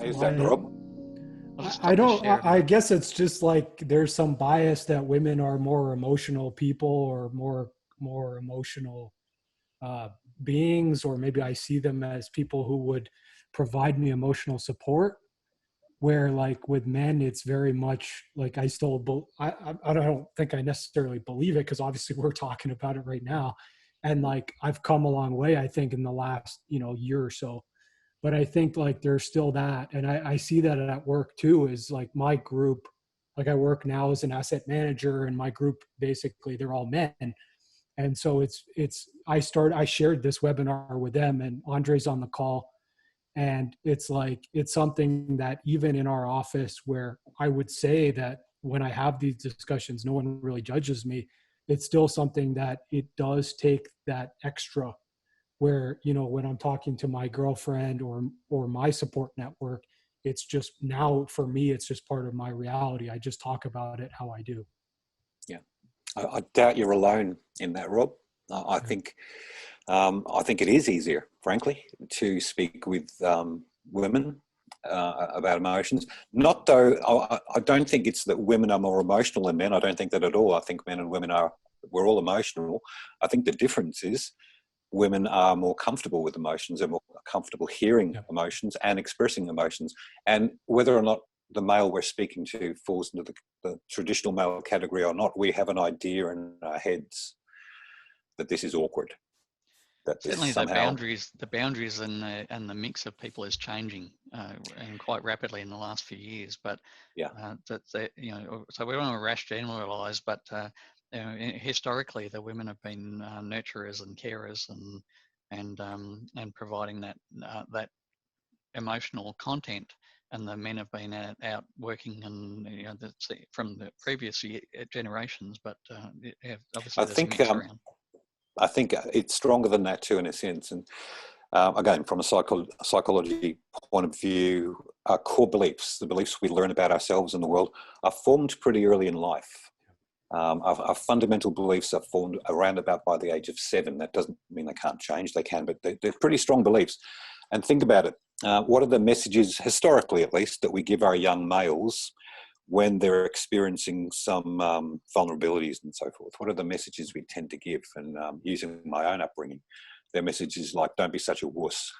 Why is that, Rob? I don't, I guess it's just like there's some bias that women are more emotional people or more emotional beings, or maybe I see them as people who would provide me emotional support. Where like with men, it's very much like I don't think I necessarily believe it, because obviously we're talking about it right now, and like I've come a long way, I think, in the last year or so. But I think like there's still that, and I see that at work too. Is like my group, like I work now as an asset manager, and my group basically they're all men, and so I shared this webinar with them, and Andre's on the call, and it's something that even in our office, where I would say that when I have these discussions, no one really judges me. It's still something that it does take that extra, where when I'm talking to my girlfriend or my support network, it's just, now for me it's just part of my reality. I just talk about it how I do. Yeah, I doubt you're alone in that, Rob. I think it is easier, frankly, to speak with women about emotions. Not though, I don't think it's that women are more emotional than men. I don't think that at all. I think men and women we're all emotional. I think the difference is women are more comfortable with emotions, and more comfortable hearing emotions and expressing emotions. And whether or not the male we're speaking to falls into the traditional male category or not, we have an idea in our heads that this is awkward. That this Certainly somehow... the boundaries and the mix of people is changing and quite rapidly in the last few years. But so we don't want to rash generalize, but historically the women have been nurturers and carers and providing that emotional content, and the men have been out working, and that's from the previous generations. But obviously there's a mix around. I think it's stronger than that too, in a sense. And again, from a psychology point of view, our core beliefs, the beliefs we learn about ourselves and the world, are formed pretty early in life. Our fundamental beliefs are formed around about by the age of 7. That doesn't mean they can't change. They can, but they're pretty strong beliefs. And think about it. What are the messages, historically at least, that we give our young males when they're experiencing some vulnerabilities and so forth? What are the messages we tend to give? And using my own upbringing, their messages like, don't be such a wuss,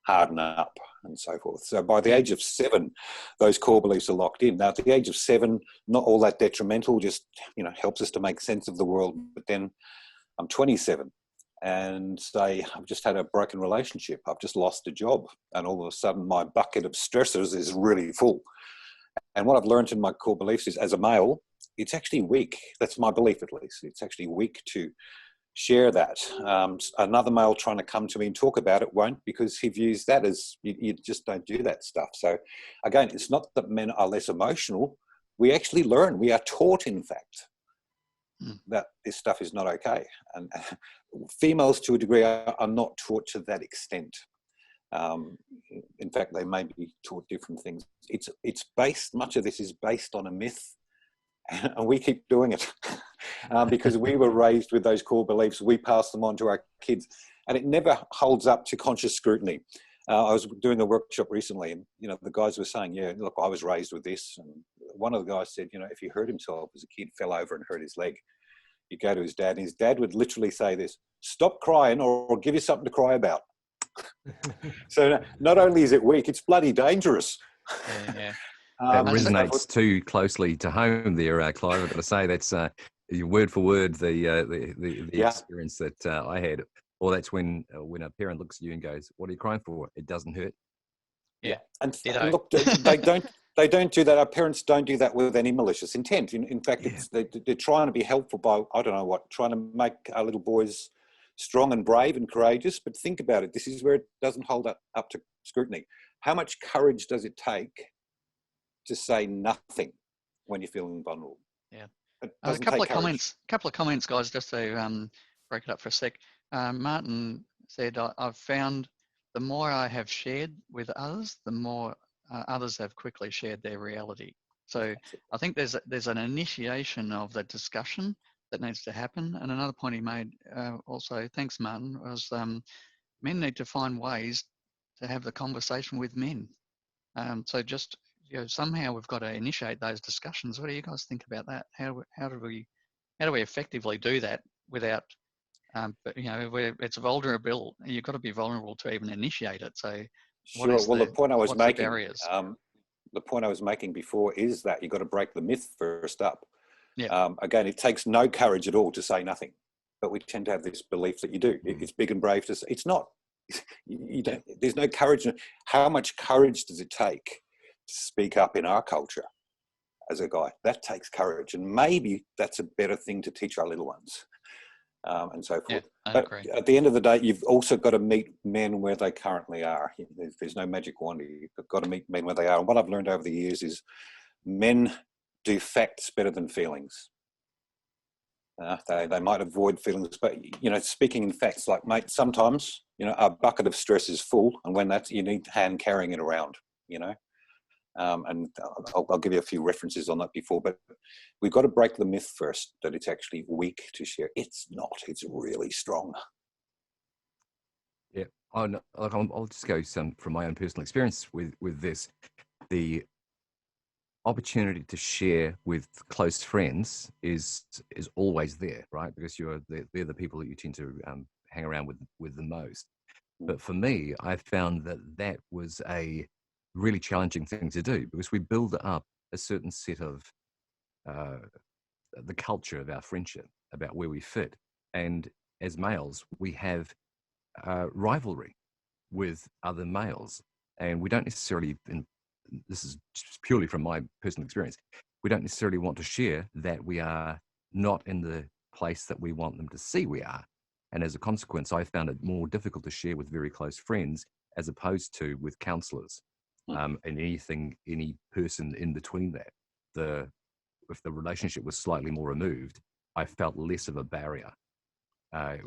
harden up, and so forth. So by the age of 7, those core beliefs are locked in. Now, at the age of 7, not all that detrimental, just helps us to make sense of the world. But then I'm 27, and say I've just had a broken relationship, I've just lost a job, and all of a sudden my bucket of stressors is really full. And what I've learned in my core beliefs is, as a male, it's actually weak. That's my belief, at least. It's actually weak to share that. Another male trying to come to me and talk about it won't, because he views that as, you just don't do that stuff. So again, it's not that men are less emotional. We actually learn. We are taught, in fact, that this stuff is not okay. And females, to a degree, are not taught to that extent. In fact, they may be taught different things. It's based, much of this is based on a myth, and we keep doing it because we were raised with those core beliefs. We pass them on to our kids, and it never holds up to conscious scrutiny. I was doing a workshop recently, and the guys were saying, yeah, look, I was raised with this. And one of the guys said, if he hurt himself as a kid, fell over and hurt his leg, you go to his dad, and his dad would literally say this: stop crying, or I'll give you something to cry about. So not only is it weak, it's bloody dangerous. That resonates too closely to home there, Clive. I've got to say, that's word for word the experience that I had. Or that's when a parent looks at you and goes, "What are you crying for? It doesn't hurt." Yeah, and look, they don't do that. Our parents don't do that with any malicious intent. In fact, they're trying to be helpful by, I don't know what, trying to make our little boys strong and brave and courageous. But think about it. This is where it doesn't hold up to scrutiny. How much courage does it take to say nothing when you're feeling vulnerable? Yeah. A couple of comments, guys, just to break it up for a sec. Martin said, I've found the more I have shared with others, the more others have quickly shared their reality. So I think there's an initiation of the discussion that needs to happen. And another point he made also, thanks Martin, was men need to find ways to have the conversation with men. So just, somehow we've got to initiate those discussions. What do you guys think about that? How do we effectively do that without, but it's vulnerable. You've got to be vulnerable to even initiate it. So sure. Well, the point I was making, barriers? The point I was making before is that you've got to break the myth first up. Yeah. Again, it takes no courage at all to say nothing, but we tend to have this belief that you do. It's big and brave to say. It's not. You don't. There's no courage. How much courage does it take to speak up in our culture as a guy? That takes courage, and maybe that's a better thing to teach our little ones, and so forth. I but agree. At the end of the day, you've also got to meet men where they currently are. There's no magic wand. You've got to meet men where they are. And what I've learned over the years is men do facts better than feelings. They might avoid feelings, but speaking in facts, like, mate, sometimes our bucket of stress is full, and when you need hand carrying it around. And I'll give you a few references on that before, but we've got to break the myth first that it's actually weak to share. It's not. It's really strong. Yeah, I'll just go from my own personal experience with this. The opportunity to share with close friends is always there, right? Because they're the people that you tend to hang around with the most. But for me, I found that was a really challenging thing to do, because we build up a certain set of the culture of our friendship, about where we fit. And as males, we have rivalry with other males, and we don't necessarily, and this is just purely from my personal experience, we don't necessarily want to share that we are not in the place that we want them to see we are. And as a consequence, I found it more difficult to share with very close friends as opposed to with counselors, and any person in between that. If the relationship was slightly more removed, I felt less of a barrier. I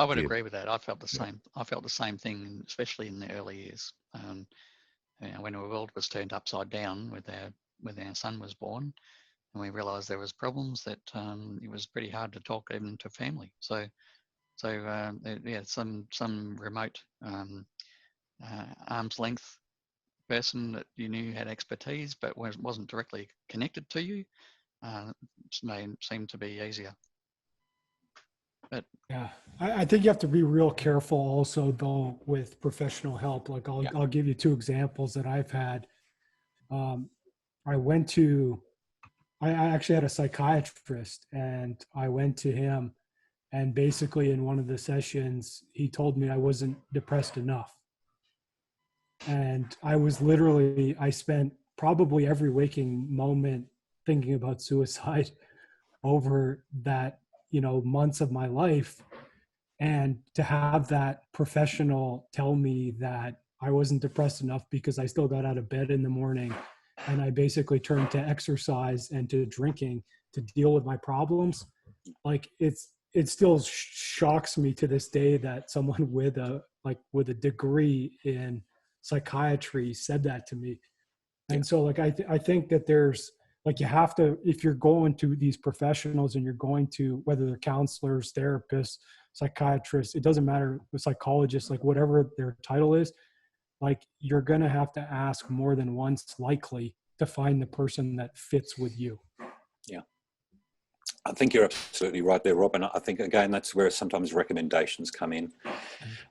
would agree with that. I felt the same. I felt the same thing, especially in the early years. When our world was turned upside down when our son was born, and we realised there was problems, that it was pretty hard to talk even to family. So some remote arm's length person that you knew had expertise but wasn't directly connected to you may seem to be easier. But yeah, I think you have to be real careful also, though, with professional help. Like I'll give you two examples that I've had. I actually had a psychiatrist, and I went to him, and basically in one of the sessions, he told me I wasn't depressed enough. And I spent probably every waking moment thinking about suicide over that, months of my life. And to have that professional tell me that I wasn't depressed enough because I still got out of bed in the morning, and I basically turned to exercise and to drinking to deal with my problems. Like it still shocks me to this day that someone with a degree in psychiatry said that to me. And so I think that there's, you have to, if you're going to these professionals and you're going to, whether they're counselors, therapists, psychiatrists, it doesn't matter, psychologists, whatever their title is, you're going to have to ask more than once, likely, to find the person that fits with you. Yeah. I think you're absolutely right there, Rob. And I think, again, that's where sometimes recommendations come in.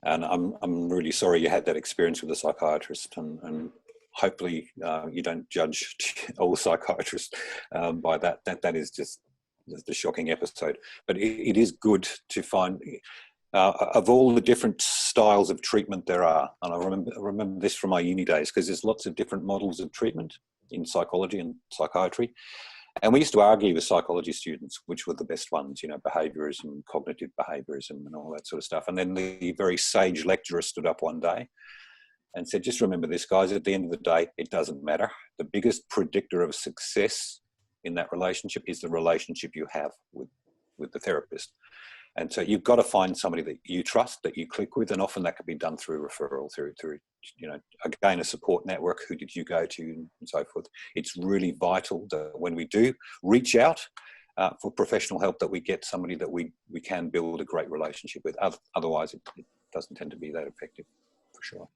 And I'm really sorry you had that experience with a psychiatrist, and hopefully you don't judge all psychiatrists by that. That is just the shocking episode. But it is good to find, of all the different styles of treatment there are, and I remember this from my uni days, because there's lots of different models of treatment in psychology and psychiatry. And we used to argue with psychology students which were the best ones, behaviourism, cognitive behaviourism and all that sort of stuff. And then the very sage lecturer stood up one day and said, just remember this, guys, at the end of the day, it doesn't matter. The biggest predictor of success in that relationship is the relationship you have with the therapist. And so you've got to find somebody that you trust, that you click with, and often that can be done through referral, through again, a support network. Who did you go to, and so forth. It's really vital that when we do reach out for professional help, that we get somebody that we can build a great relationship with. Otherwise, it doesn't tend to be that effective, for sure.